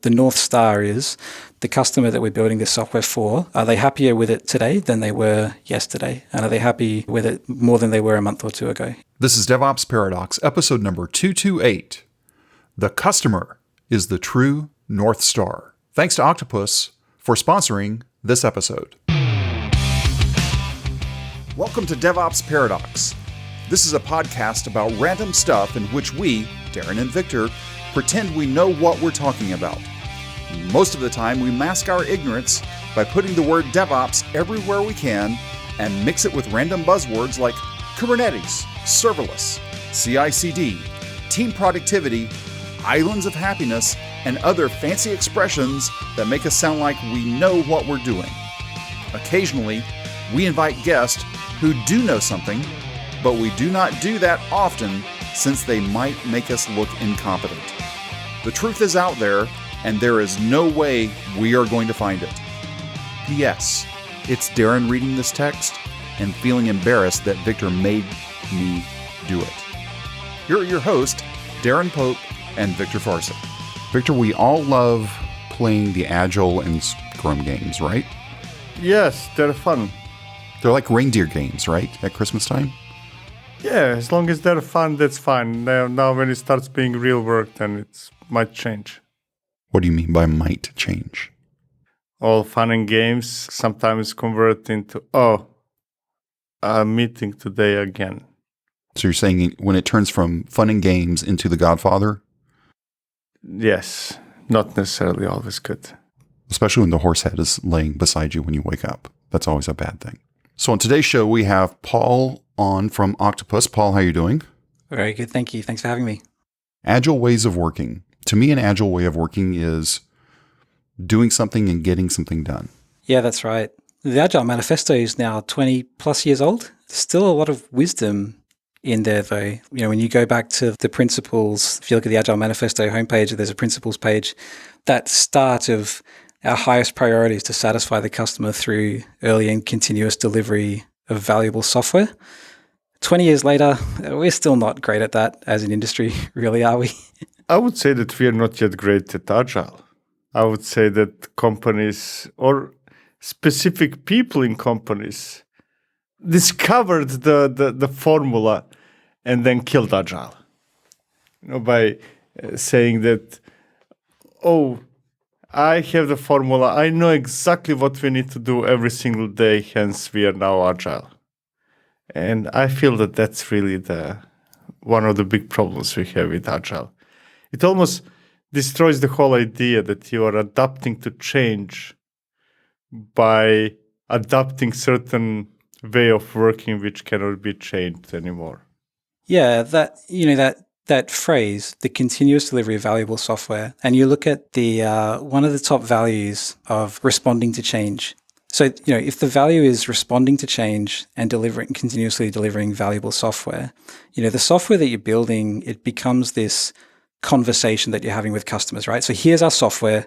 the North Star is the customer that we're building this software for. Are they happier with it today than they were yesterday? And are they happy with it more than they were a month or two ago? This is DevOps Paradox, episode number 228. The customer is the true North Star. Thanks to Octopus for sponsoring this episode. Welcome to DevOps Paradox. This is a podcast about random stuff in which we, Darren and Victor, pretend we know what we're talking about. Most of the time, we mask our ignorance by putting the word DevOps everywhere we can and mix it with random buzzwords like Kubernetes, serverless, CI/CD, team productivity, islands of happiness, and other fancy expressions that make us sound like we know what we're doing. Occasionally, we invite guests who do know something, but we do not do that often since they might make us look incompetent. The truth is out there, and there is no way we are going to find it. P.S. It's Darren reading this text and feeling embarrassed that Victor made me do it. Here are your hosts, Darren Pope and Victor Farson. Victor, we all love playing the Agile and Scrum games, right? Yes, they're fun. They're like reindeer games, right? At Christmas time? Yeah, as long as they're fun, that's fine. Now when it starts being real work, then it might change. What do you mean by might change? All fun and games sometimes convert into, a meeting today again. So you're saying when it turns from fun and games into The Godfather? Yes, not necessarily always good. Especially when the horse head is laying beside you when you wake up. That's always a bad thing. So on today's show, we have Paul on from Octopus. Paul, how are you doing? Very good. Thank you. Thanks for having me. Agile ways of working. To me, an agile way of working is doing something and getting something done. Yeah, that's right. The Agile Manifesto is now 20 plus years old. There's still a lot of wisdom in there, though. You know, when you go back to the principles, if you look at the Agile Manifesto homepage, there's a principles page. That start of our highest priority is to satisfy the customer through early and continuous delivery of valuable software. 20 years later, we're still not great at that as an industry, really, are we? I would say that we are not yet great at Agile. I would say that companies or specific people in companies discovered the formula and then killed Agile. By saying that, I have the formula, I know exactly what we need to do every single day, hence we are now Agile. And I feel that that's really one of the big problems we have with Agile. It almost destroys the whole idea that you are adapting to change by adapting certain way of working which cannot be changed anymore. Yeah, that phrase, the continuous delivery of valuable software, and you look at the one of the top values of responding to change. So, if the value is responding to change and continuously delivering valuable software, the software that you're building, it becomes this conversation that you're having with customers, right? So here's our software.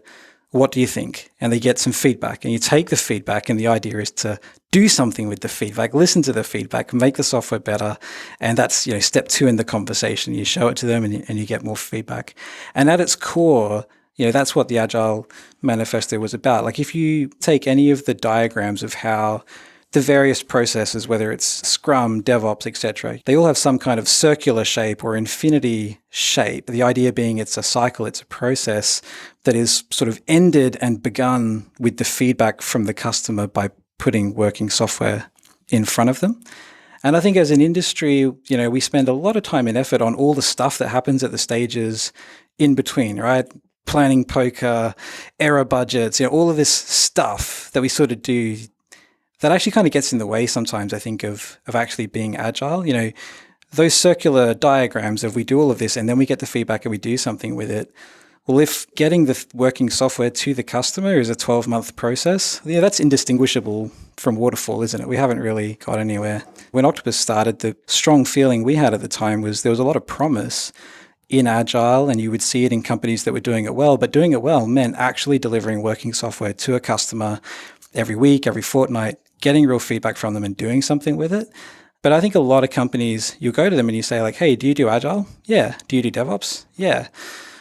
What do you think? And they get some feedback, and you take the feedback, and the idea is to do something with the feedback, listen to the feedback, make the software better. And that's, step 2 in the conversation. You show it to them and you get more feedback. And at its core, that's what the Agile Manifesto was about. Like if you take any of the diagrams of how the various processes, whether it's Scrum, DevOps, etc., they all have some kind of circular shape or infinity shape. The idea being it's a cycle, it's a process that is sort of ended and begun with the feedback from the customer by putting working software in front of them. And I think as an industry, we spend a lot of time and effort on all the stuff that happens at the stages in between, right? Planning poker, error budgets, all of this stuff that we sort of do that actually kind of gets in the way sometimes, I think, of actually being agile. Those circular diagrams of we do all of this and then we get the feedback and we do something with it. Well, if getting the working software to the customer is a 12-month process, that's indistinguishable from waterfall, isn't it? We haven't really got anywhere. When Octopus started, the strong feeling we had at the time was there was a lot of promise in Agile, and you would see it in companies that were doing it well, but doing it well meant actually delivering working software to a customer every week, every fortnight, getting real feedback from them and doing something with it. But I think a lot of companies, you go to them and you say like, hey, do you do Agile? Yeah. Do you do DevOps? Yeah.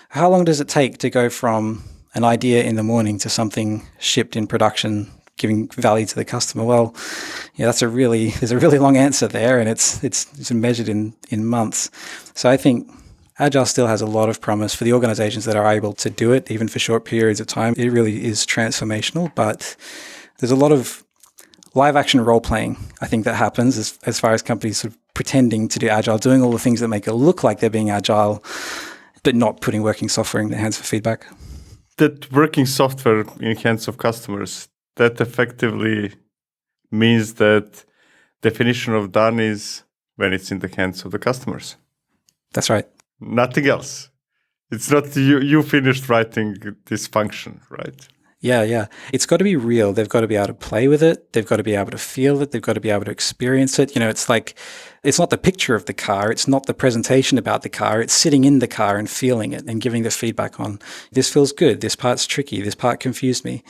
How long does it take to go from an idea in the morning to something shipped in production, giving value to the customer. Well, there's a really long answer there, and it's measured in months. So I think Agile still has a lot of promise for the organizations that are able to do it, even for short periods of time. It really is transformational, but there's a lot of live action role playing, I think, that happens as far as companies sort of pretending to do Agile, doing all the things that make it look like they're being Agile, but not putting working software in their hands for feedback. That working software in hands of customers, that effectively means that definition of done is when it's in the hands of the customers. That's right. Nothing else. It's not you finished writing this function, right? Yeah. It's got to be real. They've got to be able to play with it. They've got to be able to feel it. They've got to be able to experience it. It's like, it's not the picture of the car. It's not the presentation about the car. It's sitting in the car and feeling it and giving the feedback on, this feels good. This part's tricky. This part confused me.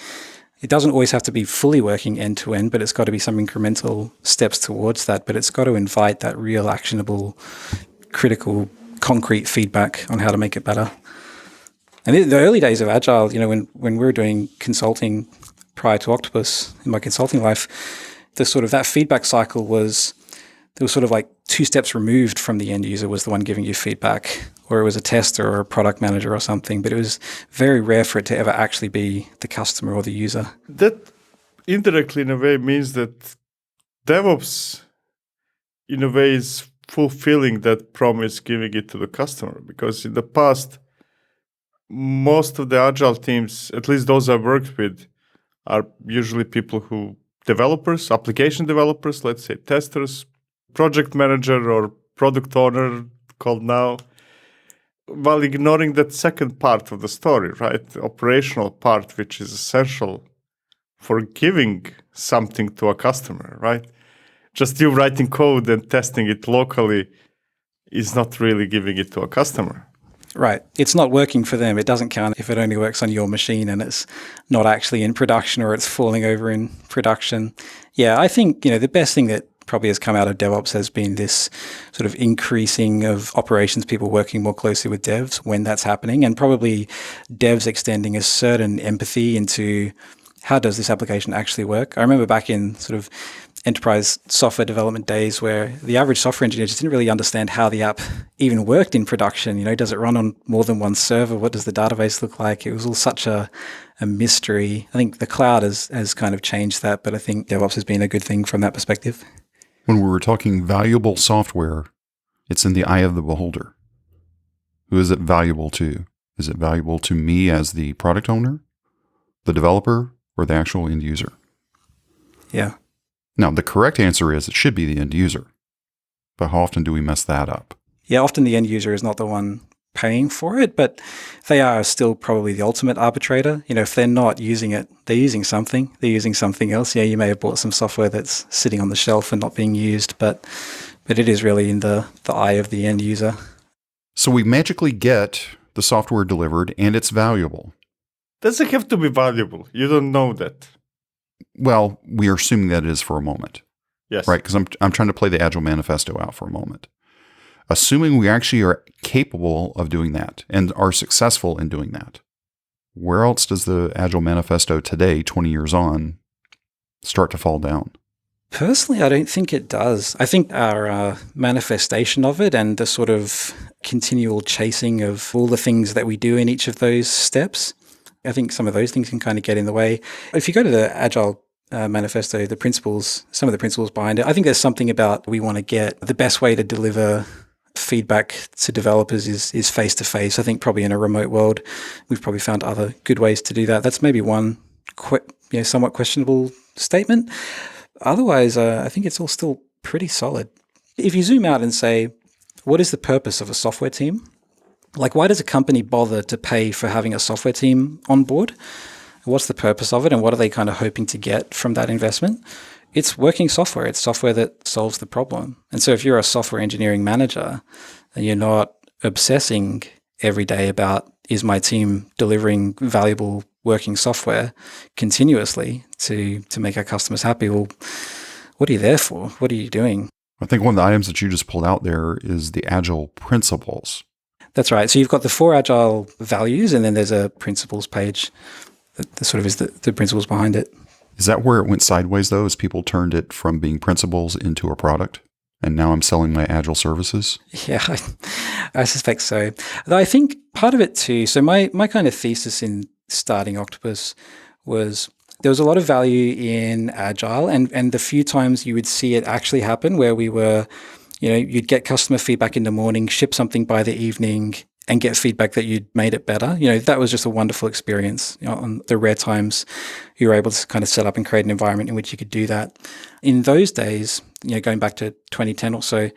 It doesn't always have to be fully working end to end, but it's got to be some incremental steps towards that. But it's got to invite that real, actionable, critical, concrete feedback on how to make it better. And in the early days of Agile, when we were doing consulting prior to Octopus in my consulting life, the sort of that feedback cycle was, there was sort of like 2 steps removed from the end user was the one giving you feedback, or it was a tester or a product manager or something, but it was very rare for it to ever actually be the customer or the user. That indirectly, in a way, means that DevOps, in a way, is fulfilling that promise, giving it to the customer. Because in the past, most of the Agile teams, at least those I've worked with, are usually people who, developers, application developers, let's say testers, project manager or product owner called now, while ignoring that second part of the story, right? The operational part, which is essential for giving something to a customer, right? Just you writing code and testing it locally is not really giving it to a customer. Right. It's not working for them. It doesn't count if it only works on your machine and it's not actually in production or it's falling over in production. Yeah, I think, the best thing that probably has come out of DevOps has been this sort of increasing of operations people working more closely with devs when that's happening, and probably devs extending a certain empathy into how does this application actually work. I remember back in sort of enterprise software development days where the average software engineer just didn't really understand how the app even worked in production. Does it run on more than one server? What does the database look like? It was all such a mystery. I think the cloud has kind of changed that, but I think DevOps has been a good thing from that perspective. When we were talking valuable software, it's in the eye of the beholder. Who is it valuable to? Is it valuable to me as the product owner, the developer, or the actual end user? Yeah. Now, the correct answer is it should be the end user. But how often do we mess that up? Yeah, often the end user is not the one paying for it, but they are still probably the ultimate arbitrator. If they're not using it, they're using something. They're using something else. Yeah, you may have bought some software that's sitting on the shelf and not being used, but it is really in the eye of the end user. So we magically get the software delivered and it's valuable. Doesn't have to be valuable. You don't know that. Well, we are assuming that it is for a moment. Yes. Right? Because I'm trying to play the Agile Manifesto out for a moment. Assuming we actually are capable of doing that and are successful in doing that, where else does the Agile Manifesto today, 20 years on, start to fall down? Personally, I don't think it does. I think our manifestation of it and the sort of continual chasing of all the things that we do in each of those steps, I think some of those things can kind of get in the way. If you go to the Agile Manifesto, the principles, some of the principles behind it, I think there's something about we want to get the best way to deliver feedback to developers is face-to-face. I think probably in a remote world, we've probably found other good ways to do that. That's maybe one somewhat questionable statement. Otherwise, I think it's all still pretty solid. If you zoom out and say, what is the purpose of a software team? Like, why does a company bother to pay for having a software team on board? What's the purpose of it, and what are they kind of hoping to get from that investment? It's working software. It's software that solves the problem. And so if you're a software engineering manager, then you're not obsessing every day about, is my team delivering valuable working software continuously to make our customers happy? Well, what are you there for? What are you doing? I think one of the items that you just pulled out there is the Agile principles. That's right. So you've got the 4 Agile values, and then there's a principles page that sort of is the principles behind it. Is that where it went sideways, though, as people turned it from being principles into a product? And now I'm selling my Agile services? Yeah, I suspect so. Though I think part of it too, so my kind of thesis in starting Octopus was there was a lot of value in Agile, and the few times you would see it actually happen where we were, you'd get customer feedback in the morning, ship something by the evening, and get feedback that you'd made it better. That was just a wonderful experience. On the rare times you were able to kind of set up and create an environment in which you could do that. In those days, going back to 2010 or so,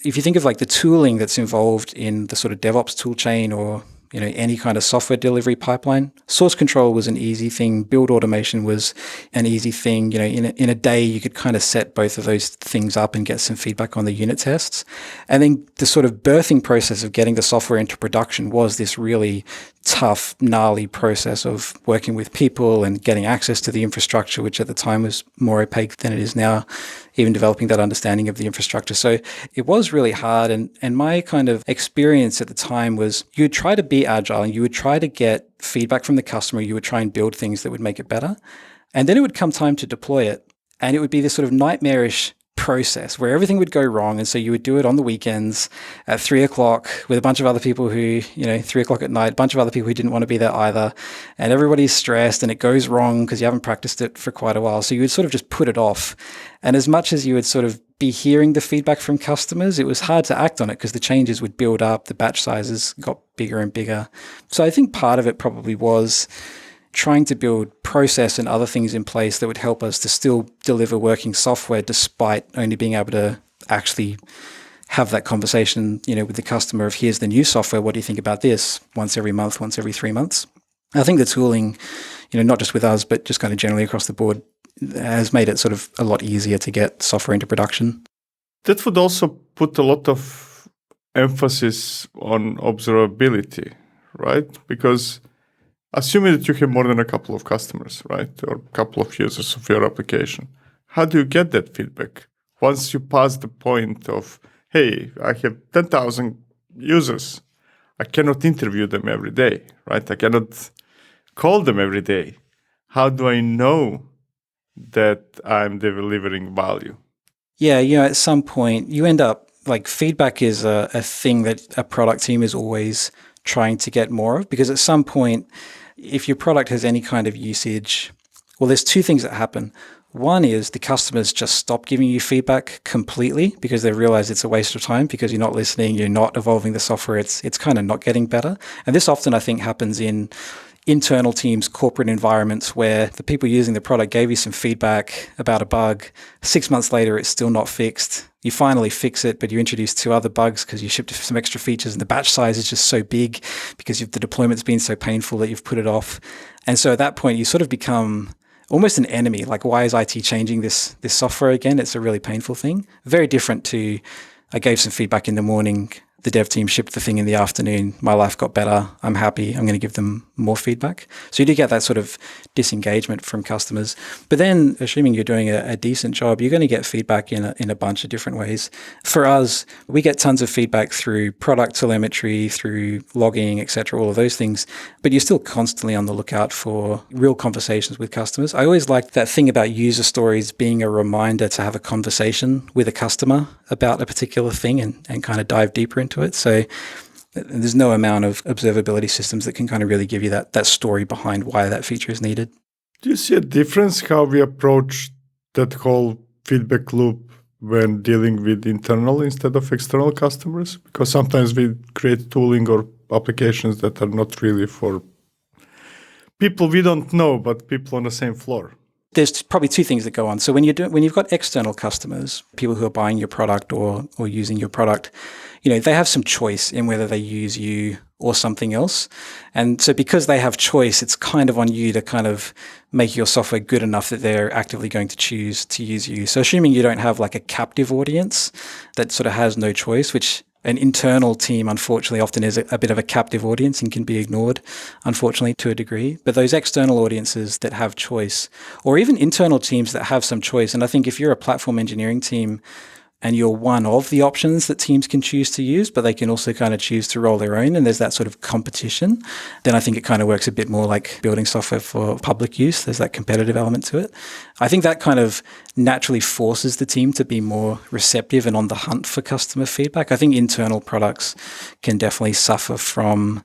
if you think of like the tooling that's involved in the sort of DevOps tool chain or any kind of software delivery pipeline, source control was an easy thing. Build automation was an easy thing. In a day, you could kind of set both of those things up and get some feedback on the unit tests. And then the sort of birthing process of getting the software into production was this really tough, gnarly process of working with people and getting access to the infrastructure, which at the time was more opaque than it is now, even developing that understanding of the infrastructure. So it was really hard. And my kind of experience at the time was you would try to be agile and you would try to get feedback from the customer. You would try and build things that would make it better. And then it would come time to deploy it. And it would be this sort of nightmarish process where everything would go wrong. And so you would do it on the weekends at 3:00 with a bunch of other people who, 3:00 at night, a bunch of other people who didn't want to be there either. And everybody's stressed and it goes wrong because you haven't practiced it for quite a while. So you would sort of just put it off. And as much as you would sort of be hearing the feedback from customers, it was hard to act on it because the changes would build up, the batch sizes got bigger and bigger. So I think part of it probably was trying to build process and other things in place that would help us to still deliver working software despite only being able to actually have that conversation, with the customer of here's the new software. What do you think about this? Once every month, once every 3 months. I think the tooling, not just with us, but just kind of generally across the board has made it sort of a lot easier to get software into production. That would also put a lot of emphasis on observability, right? Because assuming that you have more than a couple of customers, right, or a couple of users of your application, how do you get that feedback? Once you pass the point of, hey, I have 10,000 users, I cannot interview them every day, right? I cannot call them every day. How do I know that I'm delivering value? Yeah, at some point you end up, like, feedback is a thing that a product team is always trying to get more of, because at some point, if your product has any kind of usage, well, there's 2 things that happen. One is the customers just stop giving you feedback completely because they realize it's a waste of time because you're not listening, you're not evolving the software, it's kind of not getting better. And this often, I think, happens in internal teams, corporate environments where the people using the product gave you some feedback about a bug. 6 months later, it's still not fixed. You finally fix it, but you introduce 2 other bugs because you shipped some extra features and the batch size is just so big because the deployment's been so painful that you've put it off. And so at that point, you sort of become almost an enemy. Like, why is IT changing this software again? It's a really painful thing. Very different to, I gave some feedback in the morning, the dev team shipped the thing in the afternoon, my life got better, I'm happy, I'm going to give them more feedback. So you do get that sort of disengagement from customers. But then, assuming you're doing a decent job, you're going to get feedback in a bunch of different ways. For us, we get tons of feedback through product telemetry, through logging, etc., all of those things. But you're still constantly on the lookout for real conversations with customers. I always liked that thing about user stories being a reminder to have a conversation with a customer about a particular thing and kind of dive deeper into it. So there's no amount of observability systems that can kind of really give you that story behind why that feature is needed. Do you see a difference how we approach that whole feedback loop when dealing with internal instead of external customers? Because sometimes we create tooling or applications that are not really for people we don't know, but people on the same floor. There's probably 2 things that go on. So when you've got external customers, people who are buying your product or using your product, they have some choice in whether they use you or something else. And so because they have choice, it's kind of on you to kind of make your software good enough that they're actively going to choose to use you. So assuming you don't have like a captive audience that sort of has no choice, which an internal team, unfortunately, often is a bit of a captive audience and can be ignored, unfortunately, to a degree. But those external audiences that have choice, or even internal teams that have some choice, and I think if you're a platform engineering team, and you're one of the options that teams can choose to use, but they can also kind of choose to roll their own, and there's that sort of competition, then I think it kind of works a bit more like building software for public use. There's that competitive element to it. I think that kind of naturally forces the team to be more receptive and on the hunt for customer feedback. I think internal products can definitely suffer from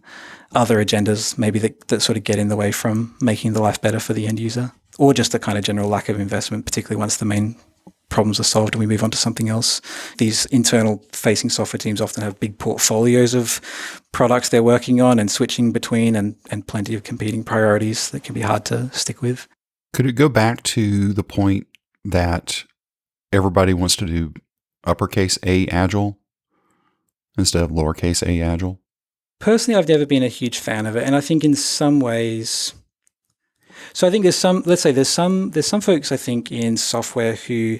other agendas, maybe that sort of get in the way from making the life better for the end user, or just a kind of general lack of investment, particularly once the main problems are solved and we move on to something else. These internal facing software teams often have big portfolios of products they're working on and switching between, and plenty of competing priorities that can be hard to stick with. Could it go back to the point that everybody wants to do uppercase A Agile instead of lowercase a Agile? Personally, I've never been a huge fan of it. And I think in some ways, so I think there's some folks I think in software who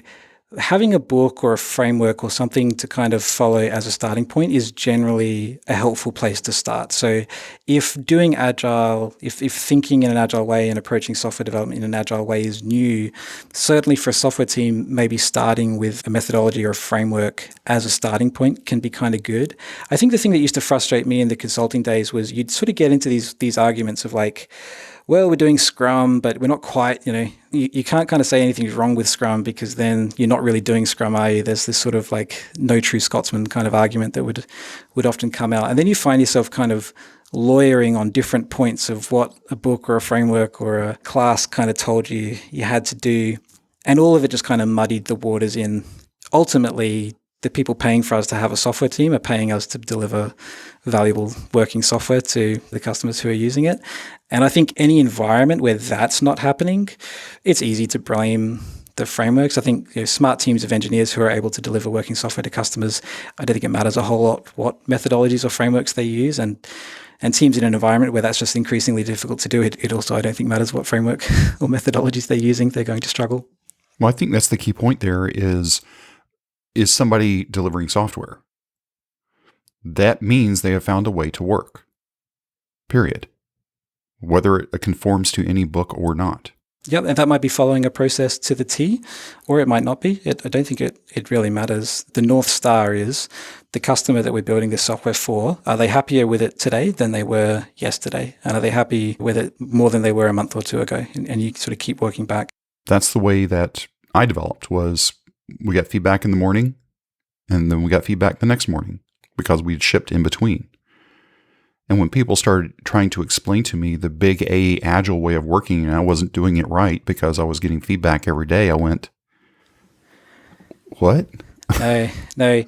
having a book or a framework or something to kind of follow as a starting point is generally a helpful place to start. So if doing agile, if thinking in an agile way and approaching software development in an agile way is new, certainly for a software team, maybe starting with a methodology or a framework as a starting point can be kind of good. I think the thing that used to frustrate me in the consulting days was you'd sort of get into these arguments of like, well, we're doing Scrum, but we're not quite, you can't kind of say anything's wrong with Scrum because then you're not really doing Scrum, are you? There's this sort of like no true Scotsman kind of argument that would often come out. And then you find yourself kind of lawyering on different points of what a book or a framework or a class kind of told you had to do. And all of it just kind of muddied the waters in. Ultimately, the people paying for us to have a software team are paying us to deliver valuable working software to the customers who are using it. And I think any environment where that's not happening, it's easy to blame the frameworks. I think smart teams of engineers who are able to deliver working software to customers, I don't think it matters a whole lot what methodologies or frameworks they use. And teams in an environment where that's just increasingly difficult to do, it also, I don't think, matters what framework or methodologies they're using. They're going to struggle. Well, I think that's the key point there is somebody delivering software. That means they have found a way to work, period. Whether it conforms to any book or not. Yep, and that might be following a process to the T, or it might not be. I don't think it really matters. The North Star is the customer that we're building this software for. Are they happier with it today than they were yesterday? And are they happy with it more than they were a month or two ago? And you sort of keep working back. That's the way that I developed was we got feedback in the morning, and then we got feedback the next morning because we'd shipped in between. And when people started trying to explain to me the big A Agile way of working and I wasn't doing it right because I was getting feedback every day, I went, what? No.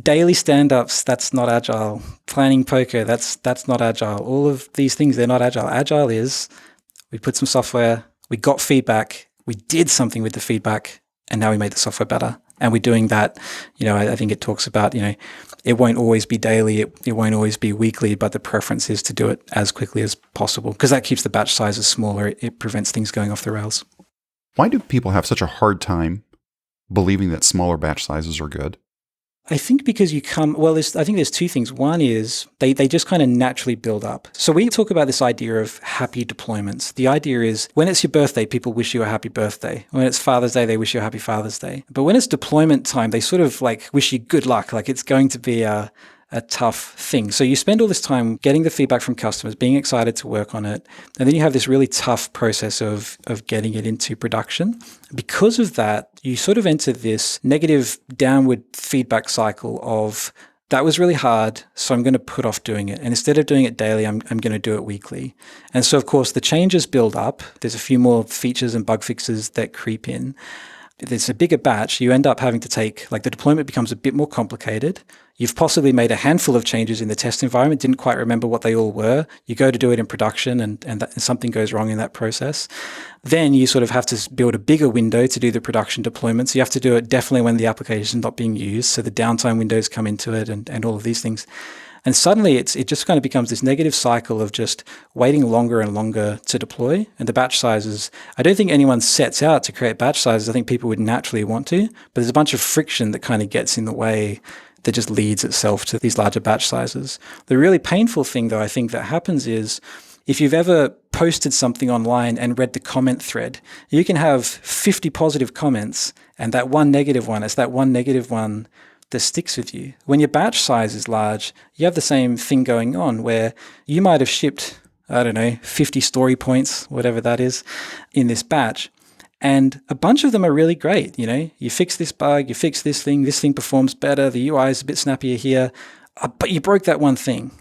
Daily stand-ups, that's not Agile. Planning poker, that's not Agile. All of these things, they're not Agile. Agile is we put some software, we got feedback, we did something with the feedback, and now we made the software better. And we're doing that, I think it talks about, it won't always be daily, it won't always be weekly, but the preference is to do it as quickly as possible because that keeps the batch sizes smaller. It prevents things going off the rails. Why do people have such a hard time believing that smaller batch sizes are good? I think because I think there's two things. One is they just kind of naturally build up. So we talk about this idea of happy deployments. The idea is when it's your birthday, people wish you a happy birthday. When it's Father's Day, they wish you a happy Father's Day. But when it's deployment time, they sort of like wish you good luck. Like it's going to be a tough thing. So you spend all this time getting the feedback from customers, being excited to work on it. And then you have this really tough process of getting it into production. Because of that, you sort of enter this negative downward feedback cycle of that was really hard, so I'm going to put off doing it. And instead of doing it daily, I'm going to do it weekly. And so, of course, the changes build up. There's a few more features and bug fixes that creep in. There's a bigger batch. You end up having to the deployment becomes a bit more complicated. You've possibly made a handful of changes in the test environment, didn't quite remember what they all were. You go to do it in production and something goes wrong in that process. Then you sort of have to build a bigger window to do the production deployment. So you have to do it definitely when the application is not being used. So the downtime windows come into it and all of these things. And suddenly it just kind of becomes this negative cycle of just waiting longer and longer to deploy. And the batch sizes, I don't think anyone sets out to create batch sizes. I think people would naturally want to, but there's a bunch of friction that kind of gets in the way that just leads itself to these larger batch sizes. The really painful thing, though, I think that happens is if you've ever posted something online and read the comment thread, you can have 50 positive comments and that one negative one, it's that one negative one that sticks with you. When your batch size is large, you have the same thing going on where you might have shipped, 50 story points, whatever that is, in this batch. And a bunch of them are really great. You fix this bug, you fix this thing performs better, the UI is a bit snappier here, but you broke that one thing.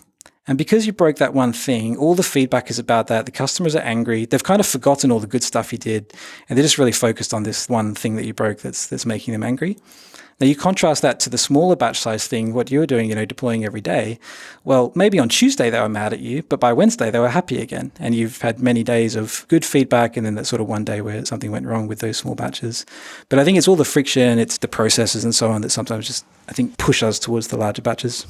And because you broke that one thing, all the feedback is about that. The customers are angry. They've kind of forgotten all the good stuff you did. And they're just really focused on this one thing that you broke that's making them angry. Now, you contrast that to the smaller batch size thing, what you were doing, deploying every day. Well, maybe on Tuesday they were mad at you, but by Wednesday they were happy again. And you've had many days of good feedback and then that sort of one day where something went wrong with those small batches. But I think it's all the friction, it's the processes and so on that sometimes just, I think, push us towards the larger batches.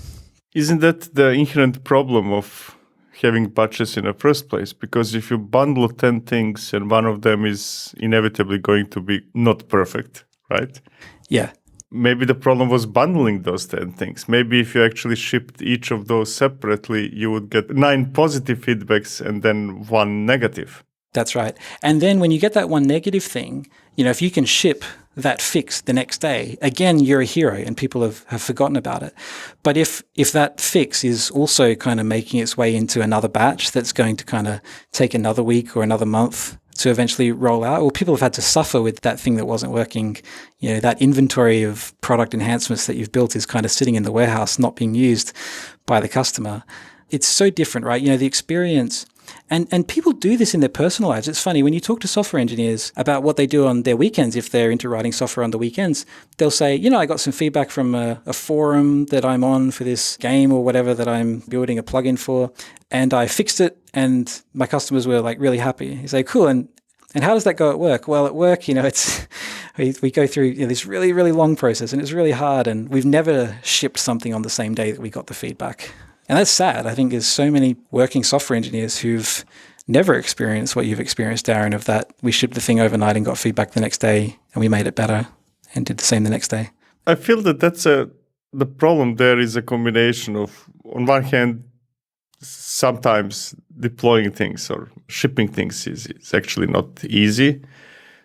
Isn't that the inherent problem of having batches in the first place? Because if you bundle 10 things and one of them is inevitably going to be not perfect, right? Yeah. Maybe the problem was bundling those 10 things. Maybe if you actually shipped each of those separately, you would get 9 positive feedbacks and then 1 negative. That's right. And then when you get that one negative thing, if you can ship that fix the next day, again, you're a hero and people have forgotten about it. But if that fix is also kind of making its way into another batch that's going to kind of take another week or another month to eventually roll out, or people have had to suffer with that thing that wasn't working, that inventory of product enhancements that you've built is kind of sitting in the warehouse, not being used by the customer. It's so different, right? The experience. And people do this in their personal lives. It's funny, when you talk to software engineers about what they do on their weekends, if they're into writing software on the weekends, they'll say, I got some feedback from a forum that I'm on for this game or whatever that I'm building a plugin for, and I fixed it and my customers were like really happy. You say, cool, and how does that go at work? Well, at work, it's we go through this really, really long process and it's really hard, and we've never shipped something on the same day that we got the feedback. And that's sad. I think there's so many working software engineers who've never experienced what you've experienced, Darren, of that we shipped the thing overnight and got feedback the next day and we made it better and did the same the next day. I feel that the problem there is a combination of, on one hand, sometimes deploying things or shipping things is actually not easy.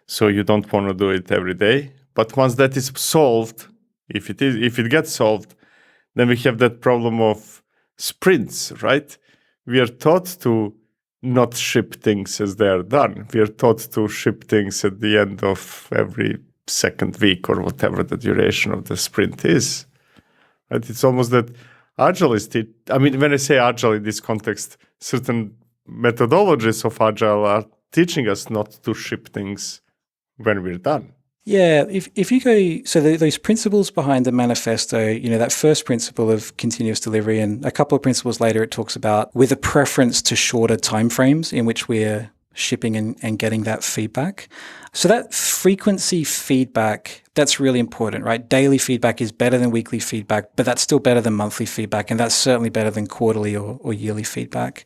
So you don't want to do it every day. But once that is solved, if it gets solved, then we have that problem of sprints, right? We are taught to not ship things as they are done. We are taught to ship things at the end of every second week or whatever the duration of the sprint is. Right? It's almost that Agile is... when I say Agile in this context, certain methodologies of Agile are teaching us not to ship things when we're done. Yeah, if you go, so those principles behind the manifesto, that first principle of continuous delivery, and a couple of principles later, it talks about with a preference to shorter timeframes in which we're shipping and getting that feedback. So that frequency feedback, that's really important, right? Daily feedback is better than weekly feedback, but that's still better than monthly feedback, and that's certainly better than quarterly or yearly feedback.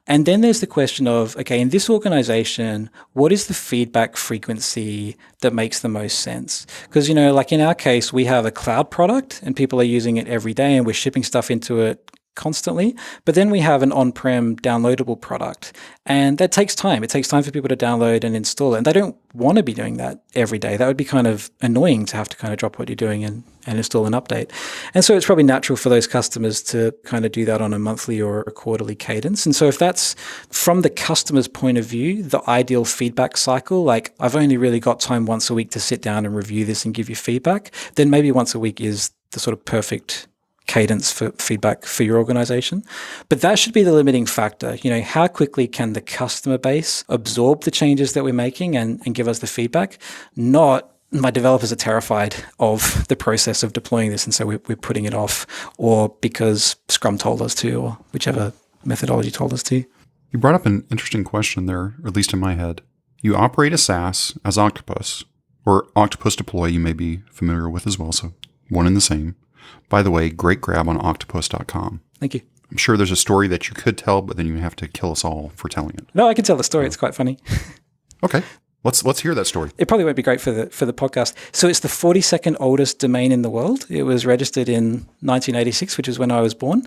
And then there's the question of, okay, in this organization, what is the feedback frequency that makes the most sense? Because, like in our case, we have a cloud product and people are using it every day and we're shipping stuff into it constantly. But then we have an on-prem downloadable product, and that takes time. It takes time for people to download and install it. And they don't want to be doing that every day. That would be kind of annoying to have to kind of drop what you're doing and install an update. And so it's probably natural for those customers to kind of do that on a monthly or a quarterly cadence. And so if that's from the customer's point of view, the ideal feedback cycle, like I've only really got time once a week to sit down and review this and give you feedback, then maybe once a week is the sort of perfect cadence for feedback for your organization. But that should be the limiting factor. How quickly can the customer base absorb the changes that we're making and give us the feedback? Not my developers are terrified of the process of deploying this, and so we're putting it off, or because Scrum told us to, or whichever methodology told us to. You brought up an interesting question there, or at least in my head. You operate a SaaS as Octopus, or Octopus Deploy you may be familiar with as well, so one and the same. By the way, great grab on octopus.com. Thank you. I'm sure there's a story that you could tell, but then you have to kill us all for telling it. No, I can tell the story. It's quite funny. Okay. Let's hear that story. It probably won't be great for the podcast. So it's the 42nd oldest domain in the world. It was registered in 1986, which is when I was born.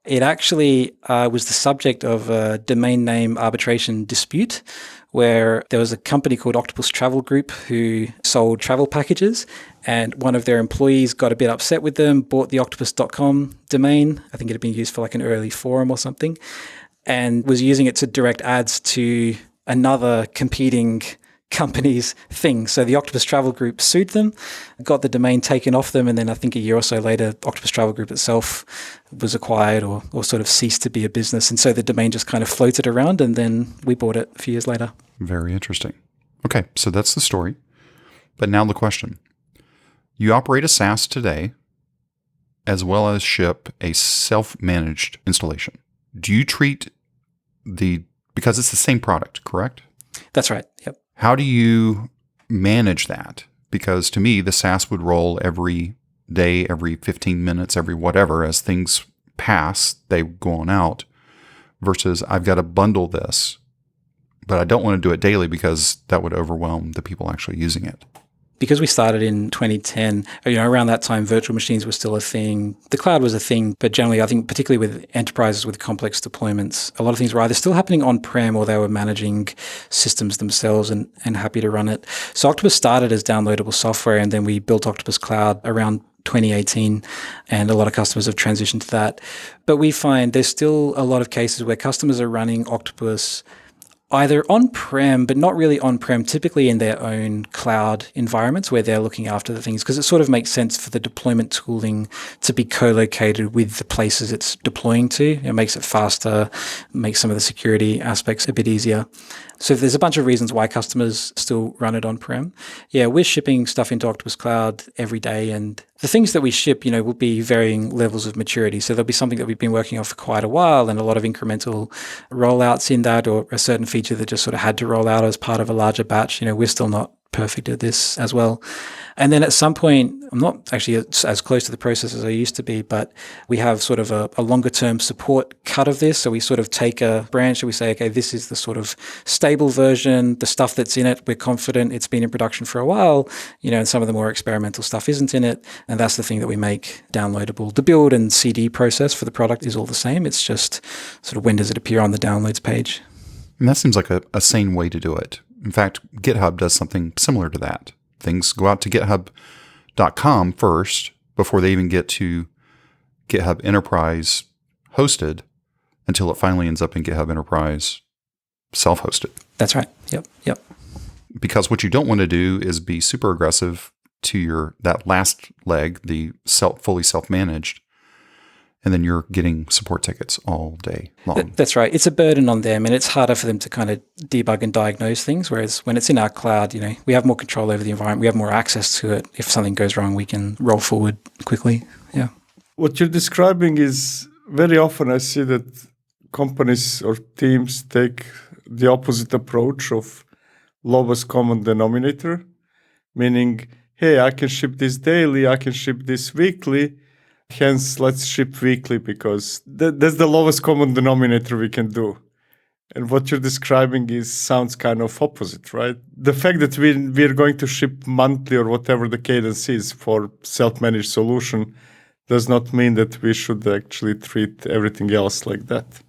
It actually was the subject of a domain name arbitration dispute where there was a company called Octopus Travel Group who sold travel packages, and one of their employees got a bit upset with them, bought the octopus.com domain. I think it had been used for like an early forum or something, and was using it to direct ads to another competing company's thing. So the Octopus Travel Group sued them, got the domain taken off them, and then I think a year or so later, Octopus Travel Group itself was acquired or sort of ceased to be a business. And so the domain just kind of floated around, and then we bought it a few years later. Very interesting. Okay, so that's the story. But now the question. You operate a SaaS today, as well as ship a self-managed installation. Do you treat because it's the same product, correct? That's right. Yep. How do you manage that? Because to me, the SaaS would roll every day, every 15 minutes, every whatever. As things pass, they go on out. Versus I've got to bundle this, but I don't want to do it daily because that would overwhelm the people actually using it. Because we started in 2010, around that time, virtual machines were still a thing. The cloud was a thing, but generally, I think particularly with enterprises with complex deployments, a lot of things were either still happening on-prem or they were managing systems themselves and happy to run it. So Octopus started as downloadable software, and then we built Octopus Cloud around 2018, and a lot of customers have transitioned to that. But we find there's still a lot of cases where customers are running Octopus either on-prem, but not really on-prem, typically in their own cloud environments where they're looking after the things, because it sort of makes sense for the deployment tooling to be co-located with the places it's deploying to. It makes it faster, makes some of the security aspects a bit easier. So there's a bunch of reasons why customers still run it on-prem. Yeah, we're shipping stuff into Octopus Cloud every day, and the things that we ship, will be varying levels of maturity. So there'll be something that we've been working on for quite a while and a lot of incremental rollouts in that, or a certain feature that just sort of had to roll out as part of a larger batch. We're still not perfect at this as well. And then at some point, I'm not actually as close to the process as I used to be, but we have sort of a longer term support cut of this. So we sort of take a branch and we say, okay, this is the sort of stable version, the stuff that's in it, we're confident it's been in production for a while, and some of the more experimental stuff isn't in it. And that's the thing that we make downloadable. The build and CD process for the product is all the same. It's just sort of when does it appear on the downloads page. And that seems like a sane way to do it. In fact, GitHub does something similar to that. Things go out to github.com first before they even get to GitHub Enterprise hosted until it finally ends up in GitHub Enterprise self-hosted. That's right. Yep. Because what you don't want to do is be super aggressive to that last leg, the fully self-managed, and then you're getting support tickets all day long. That's right. It's a burden on them, and it's harder for them to kind of debug and diagnose things. Whereas when it's in our cloud, we have more control over the environment. We have more access to it. If something goes wrong, we can roll forward quickly. Yeah. What you're describing is very often I see that companies or teams take the opposite approach of lowest common denominator, meaning, hey, I can ship this daily, I can ship this weekly. Hence, let's ship weekly because that's the lowest common denominator we can do. And what you're describing sounds kind of opposite, right? The fact that we're going to ship monthly or whatever the cadence is for self-managed solution does not mean that we should actually treat everything else like that.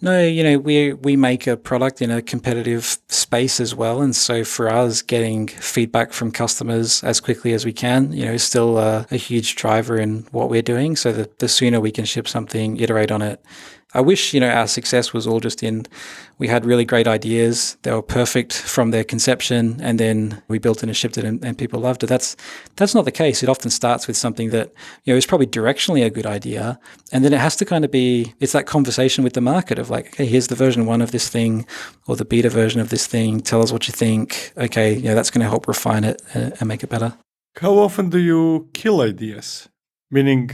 No, we make a product in a competitive space as well. And so for us, getting feedback from customers as quickly as we can, is still a huge driver in what we're doing. So that the sooner we can ship something, iterate on it. I wish, our success was all just in, we had really great ideas. They were perfect from their conception, and then we built it and shipped it and people loved it. That's not the case. It often starts with something that, is probably directionally a good idea. And then it has to kind of it's that conversation with the market of like, hey, here's the version 1 of this thing or the beta version of this thing. Tell us what you think. Okay, that's going to help refine it and make it better. How often do you kill ideas? Meaning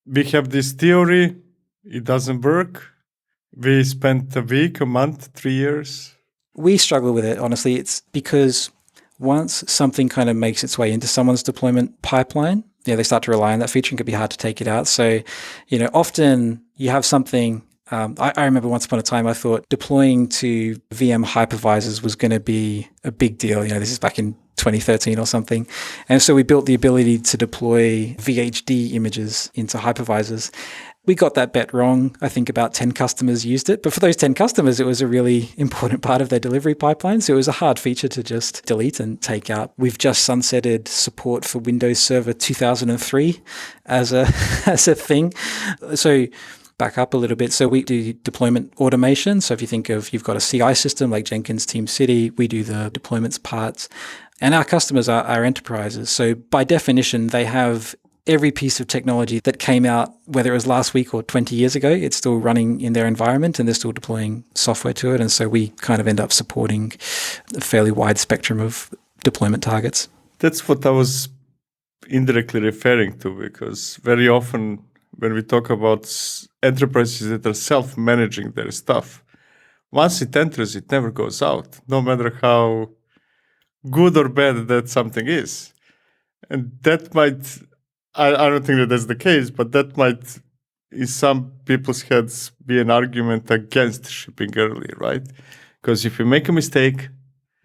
we have this theory, it doesn't work. We spent a week, a month, 3 years. We struggle with it, honestly. It's because once something kind of makes its way into someone's deployment pipeline, they start to rely on that feature and it can be hard to take it out. So, often you have something. I remember once upon a time I thought deploying to VM hypervisors was going to be a big deal. This is back in 2013 or something. And so we built the ability to deploy VHD images into hypervisors. We got that bet wrong. I think about 10 customers used it. But for those 10 customers, it was a really important part of their delivery pipeline. So it was a hard feature to just delete and take out. We've just sunsetted support for Windows Server 2003 as a thing. So back up a little bit. So we do deployment automation. So if you think of, you've got a CI system like Jenkins, TeamCity, we do the deployments parts. And our customers are enterprises. So by definition, they have every piece of technology that came out, whether it was last week or 20 years ago, it's still running in their environment and they're still deploying software to it. And so we kind of end up supporting a fairly wide spectrum of deployment targets. That's what I was indirectly referring to, because very often when we talk about enterprises that are self-managing their stuff, once it enters, it never goes out, no matter how good or bad that something is. And that might... I don't think that that's the case, but that might, in some people's heads, be an argument against shipping early, right? Because if we make a mistake,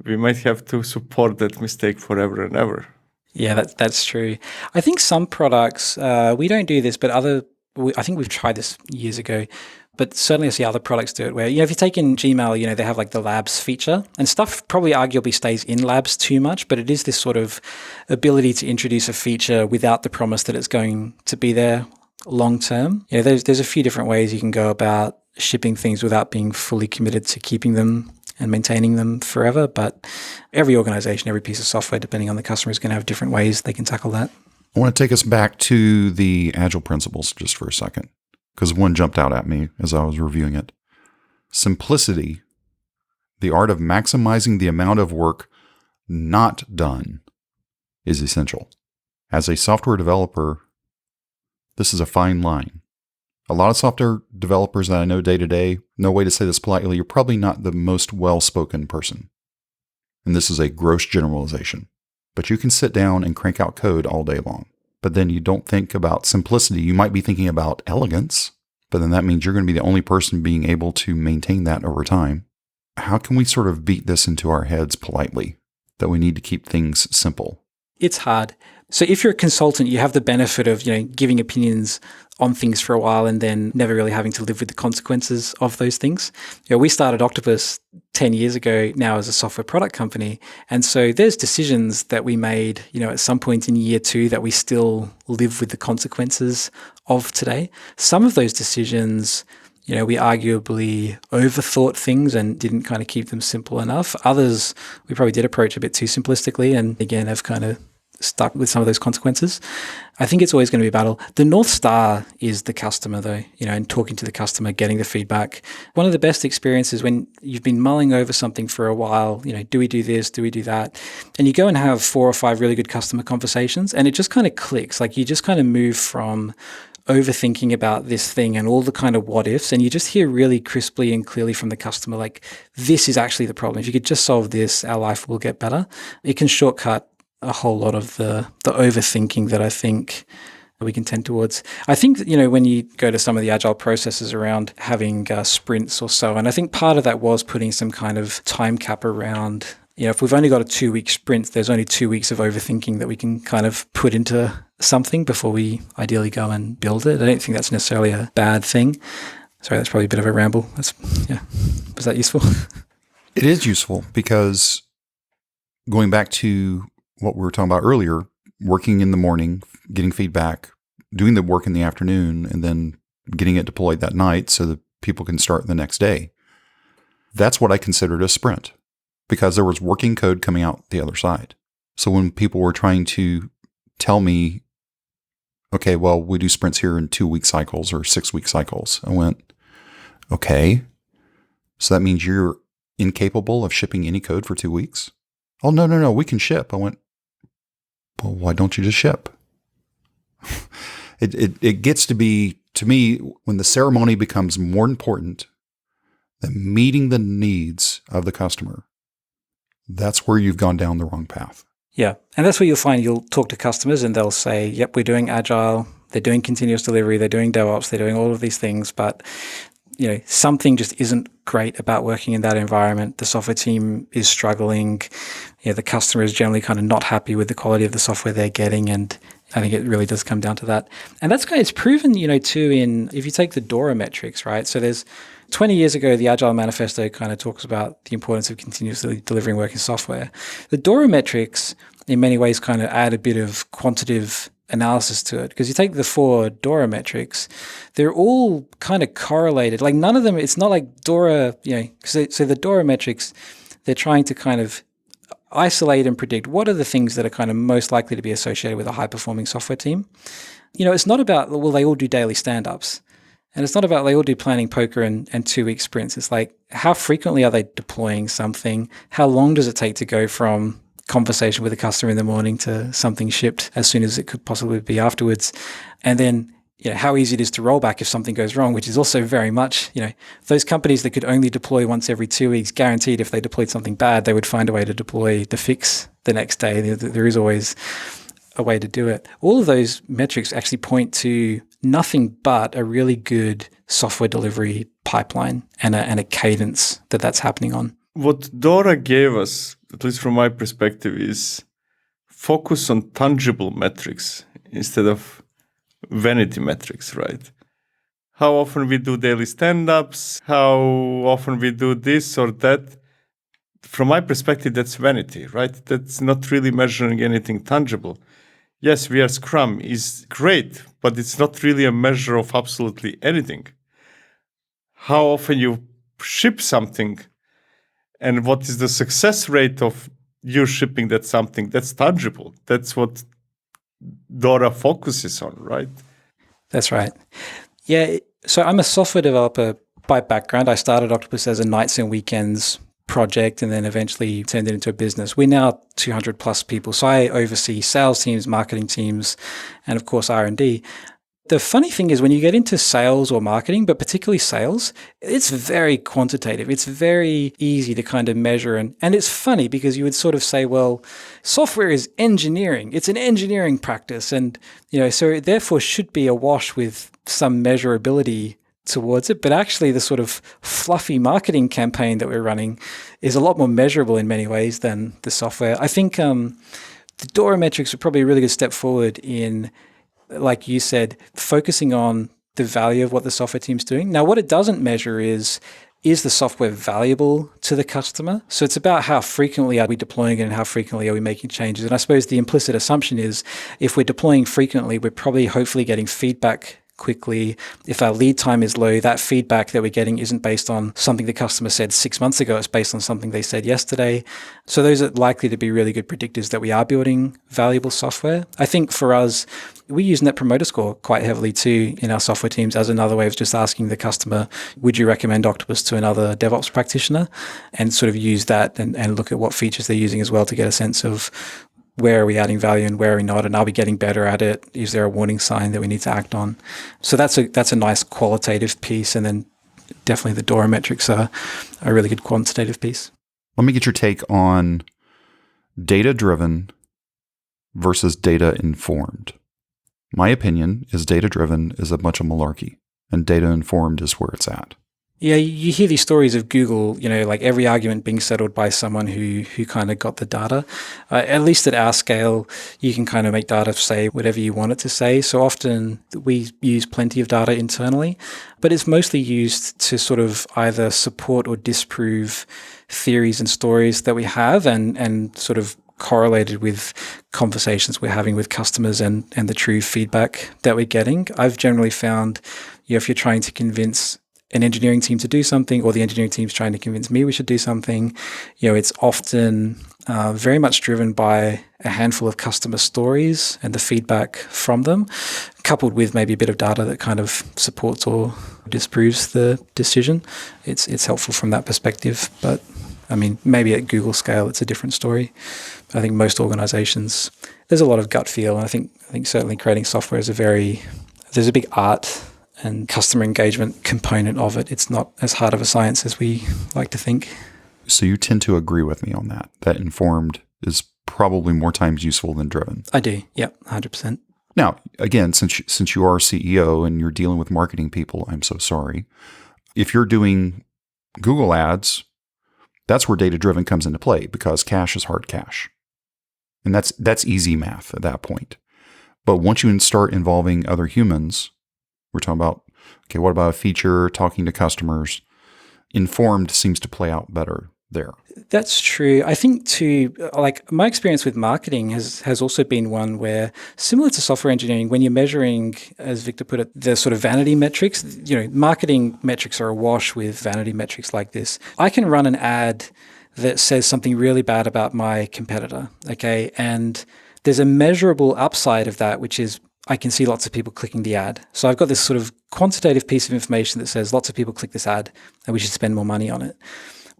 we might have to support that mistake forever and ever. Yeah, that's true. I think some products, we don't do this, but I think we've tried this years ago, but certainly I see other products do it where, if you take in Gmail, they have like the Labs feature, and stuff probably arguably stays in Labs too much, but it is this sort of ability to introduce a feature without the promise that it's going to be there long term. There's a few different ways you can go about shipping things without being fully committed to keeping them and maintaining them forever. But every organization, every piece of software, depending on the customer, is going to have different ways they can tackle that. I want to take us back to the Agile principles just for a second, because one jumped out at me as I was reviewing it. Simplicity, the art of maximizing the amount of work not done, is essential. As a software developer, this is a fine line. A lot of software developers that I know day to day, no way to say this politely, you're probably not the most well-spoken person. And this is a gross generalization. But you can sit down and crank out code all day long. But then you don't think about simplicity. You might be thinking about elegance, but then that means you're going to be the only person being able to maintain that over time. How can we sort of beat this into our heads politely, that we need to keep things simple? It's hard. So if you're a consultant, you have the benefit of, giving opinions on things for a while and then never really having to live with the consequences of those things. We started Octopus 10 years ago now as a software product company. And so there's decisions that we made, at some point in year 2 that we still live with the consequences of today. Some of those decisions, we arguably overthought things and didn't kind of keep them simple enough. Others, we probably did approach a bit too simplistically and again have kind of stuck with some of those consequences. I think it's always going to be a battle. The North Star is the customer though, and talking to the customer, getting the feedback. One of the best experiences when you've been mulling over something for a while, do we do this? Do we do that? And you go and have 4 or 5 really good customer conversations and it just kind of clicks. Like you just kind of move from overthinking about this thing and all the kind of what ifs, and you just hear really crisply and clearly from the customer, like, this is actually the problem. If you could just solve this, our life will get better. It can shortcut a whole lot of the overthinking that I think we can tend towards. I think that, when you go to some of the agile processes around having sprints or so, and I think part of that was putting some kind of time cap around, if we've only got a 2-week sprint, there's only 2 weeks of overthinking that we can kind of put into something before we ideally go and build it. I don't think that's necessarily a bad thing. Sorry, that's probably a bit of a ramble. Was that useful? It is useful because going back to what we were talking about earlier, working in the morning, getting feedback, doing the work in the afternoon, and then getting it deployed that night so that people can start the next day. That's what I considered a sprint because there was working code coming out the other side. So when people were trying to tell me, okay, well, we do sprints here in 2-week cycles or 6-week cycles, I went, okay, so that means you're incapable of shipping any code for 2 weeks? Oh, no, we can ship. I went, well, why don't you just ship? It gets to be, to me, when the ceremony becomes more important than meeting the needs of the customer, that's where you've gone down the wrong path. Yeah. And that's where you'll find you'll talk to customers and they'll say, yep, we're doing agile, they're doing continuous delivery, they're doing DevOps, they're doing all of these things, but something just isn't great about working in that environment. The software team is struggling. The customer is generally kind of not happy with the quality of the software they're getting, and I think it really does come down to that. And that's kind of, it's proven, too, if you take the DORA metrics, right? So there's 20 years ago, the Agile Manifesto kind of talks about the importance of continuously delivering working software. The DORA metrics, in many ways, kind of add a bit of quantitative analysis to it, because you take the 4 DORA metrics, they're all kind of correlated. Like none of them, it's not like DORA, so the DORA metrics, they're trying to kind of isolate and predict what are the things that are kind of most likely to be associated with a high-performing software team. It's not about, well, they all do daily stand-ups. And it's not about they all do planning, poker, and 2-week sprints. It's like, how frequently are they deploying something? How long does it take to go from conversation with a customer in the morning to something shipped as soon as it could possibly be afterwards? And then, how easy it is to roll back if something goes wrong, which is also very much, those companies that could only deploy once every 2 weeks, guaranteed if they deployed something bad, they would find a way to deploy the fix the next day. There is always a way to do it. All of those metrics actually point to nothing but a really good software delivery pipeline and a cadence that's happening on. What DORA gave us, at least from my perspective, is focus on tangible metrics instead of vanity metrics, right? How often we do daily stand-ups, how often we do this or that. From my perspective, that's vanity, right? That's not really measuring anything tangible. Yes, we are Scrum is great, but it's not really a measure of absolutely anything. How often you ship something and what is the success rate of you shipping that something, that's tangible. That's what DORA focuses on, right? That's right. Yeah, so I'm a software developer by background. I started Octopus as a nights and weekends project and then eventually turned it into a business. We're now 200 plus people. So I oversee sales teams, marketing teams, and of course R&D. The funny thing is when you get into sales or marketing, but particularly sales, it's very quantitative. It's very easy to kind of measure. And it's funny because you would sort of say, well, software is engineering. It's an engineering practice. And, so it therefore should be awash with some measurability towards it. But actually the sort of fluffy marketing campaign that we're running is a lot more measurable in many ways than the software. I think the DORA metrics are probably a really good step forward in, like you said, focusing on the value of what the software team's doing. Now, what it doesn't measure is the software valuable to the customer? So it's about how frequently are we deploying it and how frequently are we making changes. And I suppose the implicit assumption is if we're deploying frequently, we're probably hopefully getting feedback quickly. If our lead time is low, that feedback that we're getting isn't based on something the customer said 6 months ago. It's based on something they said yesterday. So those are likely to be really good predictors that we are building valuable software. I think for us, we use Net Promoter Score quite heavily too in our software teams as another way of just asking the customer, would you recommend Octopus to another DevOps practitioner? And sort of use that and look at what features they're using as well to get a sense of where are we adding value and where are we not, and are we getting better at it? Is there a warning sign that we need to act on? So that's a nice qualitative piece, and then definitely the DORA metrics are a really good quantitative piece. Let me get your take on data-driven versus data-informed. My opinion is data-driven is a bunch of malarkey, and data-informed is where it's at. Yeah, you hear these stories of Google, like every argument being settled by someone who kind of got the data. At least at our scale, you can kind of make data say whatever you want it to say. So often we use plenty of data internally, but it's mostly used to sort of either support or disprove theories and stories that we have and sort of correlated with conversations we're having with customers and the true feedback that we're getting. I've generally found, if you're trying to convince an engineering team to do something, or the engineering team's trying to convince me we should do something, it's often very much driven by a handful of customer stories and the feedback from them, coupled with maybe a bit of data that kind of supports or disproves the decision. It's helpful from that perspective, but I mean, maybe at Google scale, it's a different story. I think most organizations, there's a lot of gut feel, and I think certainly creating software is there's a big art and customer engagement component of it. It's not as hard of a science as we like to think. So you tend to agree with me on that informed is probably more times useful than driven. I do. Yep, 100%. Now, again, since you are CEO and you're dealing with marketing people, I'm so sorry. If you're doing Google ads, that's where data-driven comes into play because cash is hard cash. And that's easy math at that point. But once you start involving other humans, we're talking about, okay, what about a feature, talking to customers? Informed seems to play out better there. That's true. I think too, like my experience with marketing has also been one where, similar to software engineering, when you're measuring, as Victor put it, the sort of vanity metrics, marketing metrics are awash with vanity metrics like this. I can run an ad that says something really bad about my competitor, okay? And there's a measurable upside of that, which is I can see lots of people clicking the ad. So I've got this sort of quantitative piece of information that says lots of people click this ad and we should spend more money on it.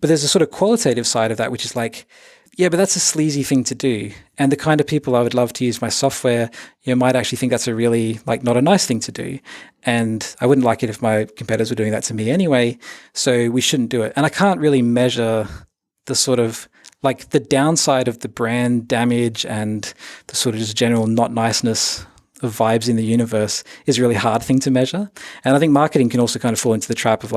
But there's a sort of qualitative side of that, which is like, yeah, but that's a sleazy thing to do. And the kind of people I would love to use my software, might actually think that's a really not a nice thing to do. And I wouldn't like it if my competitors were doing that to me anyway. So we shouldn't do it. And I can't really measure the sort of the downside of the brand damage and the sort of just general not niceness of vibes in the universe is a really hard thing to measure. And I think marketing can also kind of fall into the trap of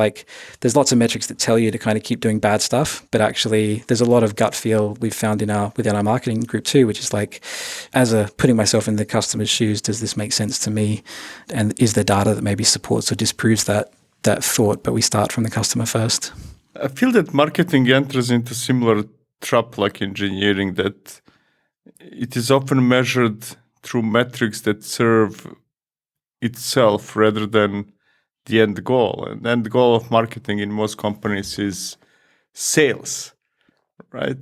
there's lots of metrics that tell you to kind of keep doing bad stuff, but actually there's a lot of gut feel we've found within our marketing group too, which is putting myself in the customer's shoes, does this make sense to me? And is there data that maybe supports or disproves that thought? But we start from the customer first. I feel that marketing enters into similar trap like engineering, that it is often measured through metrics that serve itself rather than the end goal. And the end goal of marketing in most companies is sales, right?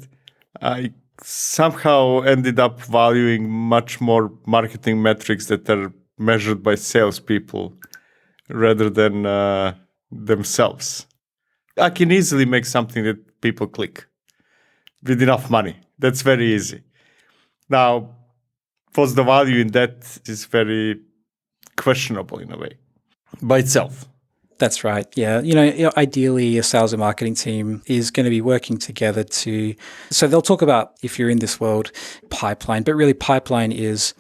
I somehow ended up valuing much more marketing metrics that are measured by salespeople rather than themselves. I can easily make something that people click with enough money. That's very easy. Now, what's the value in that is very questionable in a way by itself. That's right. Yeah. Ideally a sales and marketing team is going to be working together so they'll talk about, if you're in this world, pipeline, but really pipeline is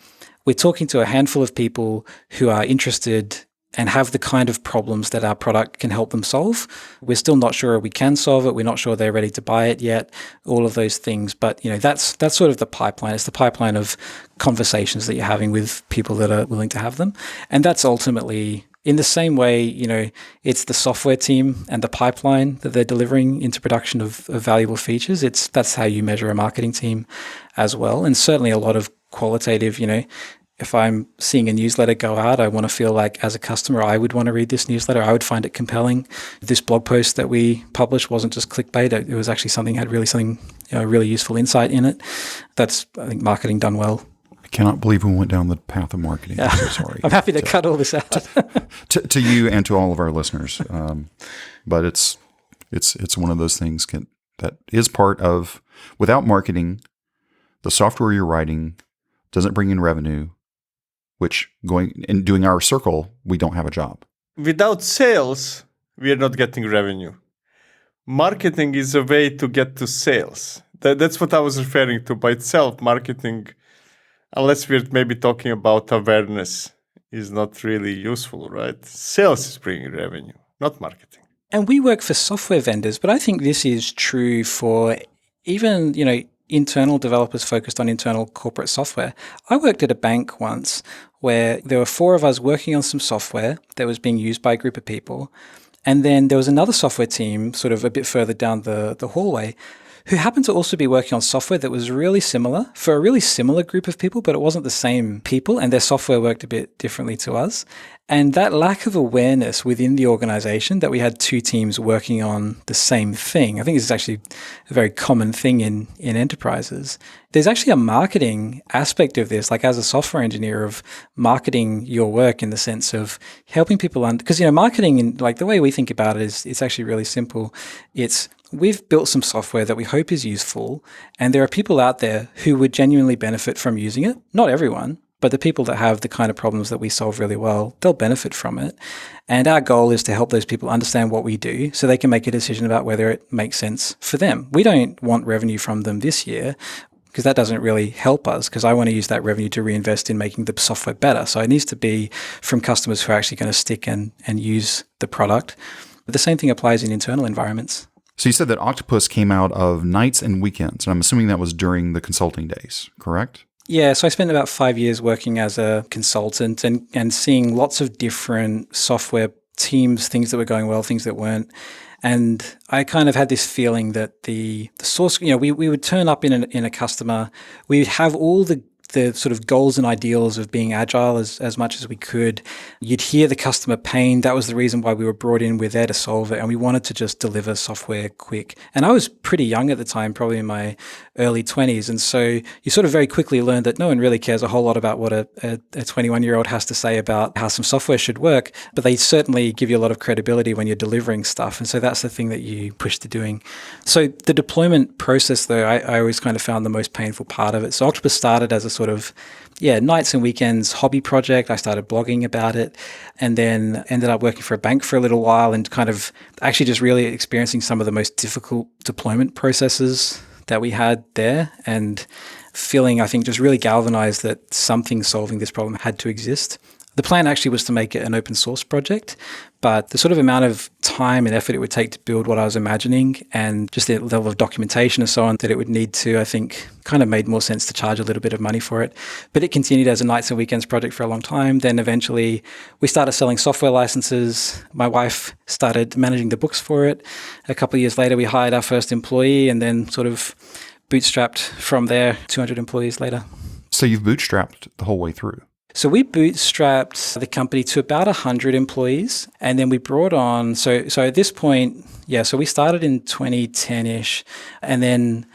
we're talking to a handful of people who are interested and have the kind of problems that our product can help them solve. We're still not sure we can solve it. We're not sure they're ready to buy it yet, all of those things. But, that's sort of the pipeline. It's the pipeline of conversations that you're having with people that are willing to have them. And that's ultimately, in the same way, it's the software team and the pipeline that they're delivering into production of valuable features. That's how you measure a marketing team as well. And certainly a lot of qualitative, if I'm seeing a newsletter go out, I want to feel like as a customer, I would want to read this newsletter. I would find it compelling. This blog post that we published wasn't just clickbait. It was actually had really useful insight in it. That's, I think, marketing done well. I cannot believe we went down the path of marketing. Yeah. I'm so sorry. I'm happy to cut all this out. to you and to all of our listeners. But it's one of those things that is part of, without marketing, the software you're writing doesn't bring in revenue, which going and doing our circle, we don't have a job. Without sales, we are not getting revenue. Marketing is a way to get to sales. That's what I was referring to. By itself, marketing, unless we're maybe talking about awareness, is not really useful, right? Sales is bringing revenue, not marketing. And we work for software vendors, but I think this is true for even, internal developers focused on internal corporate software. I worked at a bank once where there were 4 of us working on some software that was being used by a group of people. And then there was another software team sort of a bit further down the hallway who happened to also be working on software that was really similar for a really similar group of people, but it wasn't the same people and their software worked a bit differently to us. And that lack of awareness within the organization that we had 2 teams working on the same thing, I think is actually a very common thing in enterprises. There's actually a marketing aspect of this, like as a software engineer, of marketing your work in the sense of helping people because, marketing, the way we think about it is it's actually really simple. We've built some software that we hope is useful, and there are people out there who would genuinely benefit from using it. Not everyone, but the people that have the kind of problems that we solve really well, they'll benefit from it. And our goal is to help those people understand what we do so they can make a decision about whether it makes sense for them. We don't want revenue from them this year because that doesn't really help us, because I want to use that revenue to reinvest in making the software better. So it needs to be from customers who are actually going to stick and use the product. But the same thing applies in internal environments. So you said that Octopus came out of nights and weekends, and I'm assuming that was during the consulting days, correct? Yeah, so I spent about 5 years working as a consultant and seeing lots of different software teams, things that were going well, things that weren't. And I kind of had this feeling that the source, we would turn up in a customer, we'd have all the sort of goals and ideals of being agile as much as we could. You'd hear the customer pain. That was the reason why we were brought in. We're there to solve it. And we wanted to just deliver software quick. And I was pretty young at the time, probably in my early 20s. And so you sort of very quickly learned that no one really cares a whole lot about what a 21-year-old has to say about how some software should work. But they certainly give you a lot of credibility when you're delivering stuff. And so that's the thing that you push to doing. So the deployment process, though, I always kind of found the most painful part of it. So Octopus started as a sort of, nights and weekends hobby project. I started blogging about it and then ended up working for a bank for a little while and kind of actually just really experiencing some of the most difficult deployment processes that we had there and feeling, I think, just really galvanized that something solving this problem had to exist. The plan actually was to make it an open source project, but the sort of amount of time and effort it would take to build what I was imagining and just the level of documentation and so on that it would need to, I think, kind of made more sense to charge a little bit of money for it. But it continued as a nights and weekends project for a long time. Then eventually we started selling software licenses. My wife started managing the books for it. A couple of years later, we hired our first employee and then sort of bootstrapped from there, 200 employees later. So you've bootstrapped the whole way through. So we bootstrapped the company to about 100 employees, and then we brought on, so at this point, so we started in 2010-ish, and then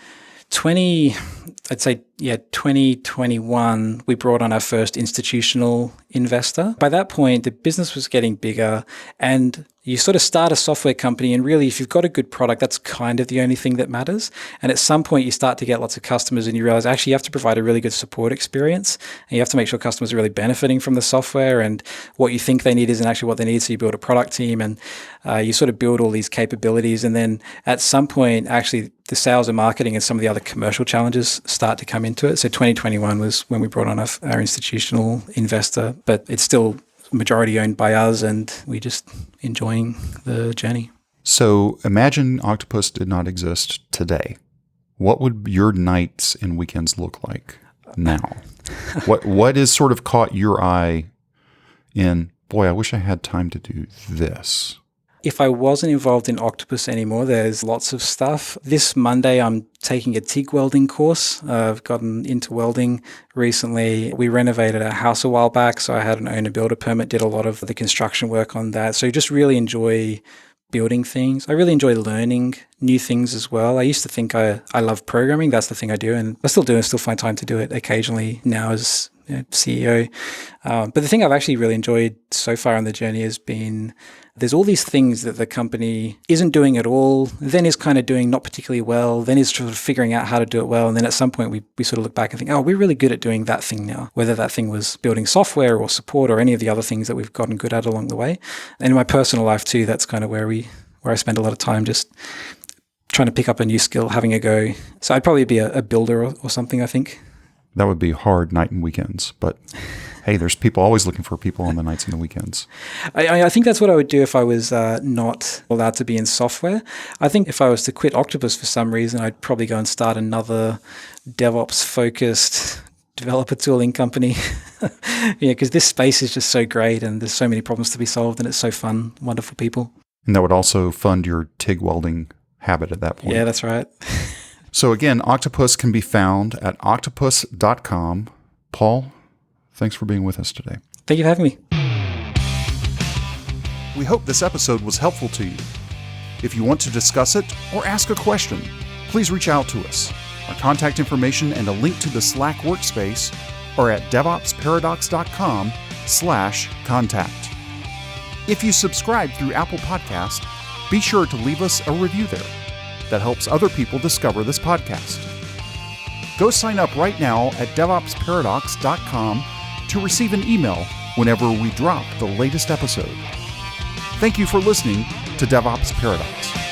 2021, we brought on our first institutional investor. By that point, the business was getting bigger, and you sort of start a software company, and really, if you've got a good product, that's kind of the only thing that matters. And at some point, you start to get lots of customers, and you realize actually you have to provide a really good support experience, and you have to make sure customers are really benefiting from the software, and what you think they need isn't actually what they need. So you build a product team, and you sort of build all these capabilities, and then at some point, actually, the sales and marketing and some of the other commercial challenges start to come into it. So 2021 was when we brought on our institutional investor, but it's still majority owned by us, and we just enjoying the journey. So imagine Octopus did not exist today. What would your nights and weekends look like now? What is sort of caught your eye in, boy, I wish I had time to do this? If I wasn't involved in Octopus anymore, there's lots of stuff. This Monday, I'm taking a TIG welding course. I've gotten into welding recently. We renovated our house a while back, so I had an owner-builder permit, did a lot of the construction work on that. So you just really enjoy building things. I really enjoy learning new things as well. I used to think I love programming. That's the thing I do, and I still do and still find time to do it occasionally now as CEO. But the thing I've actually really enjoyed so far on the journey has been there's all these things that the company isn't doing at all, then is kind of doing not particularly well, then is sort of figuring out how to do it well. And then at some point we sort of look back and think, oh, we're really good at doing that thing now, whether that thing was building software or support or any of the other things that we've gotten good at along the way. And in my personal life too, that's kind of where I spend a lot of time just trying to pick up a new skill, having a go. So I'd probably be a builder or something, I think. That would be hard night and weekends, but hey, there's people always looking for people on the nights and the weekends. I think that's what I would do if I was not allowed to be in software. I think if I was to quit Octopus for some reason, I'd probably go and start another DevOps-focused developer tooling company. Because this space is just so great and there's so many problems to be solved and it's so fun, wonderful people. And that would also fund your TIG welding habit at that point. Yeah, that's right. So again, Octopus can be found at octopus.com. Paul, thanks for being with us today. Thank you for having me. We hope this episode was helpful to you. If you want to discuss it or ask a question, please reach out to us. Our contact information and a link to the Slack workspace are at devopsparadox.com/contact. If you subscribe through Apple Podcast, be sure to leave us a review there. That helps other people discover this podcast. Go sign up right now at devopsparadox.com to receive an email whenever we drop the latest episode. Thank you for listening to DevOps Paradox.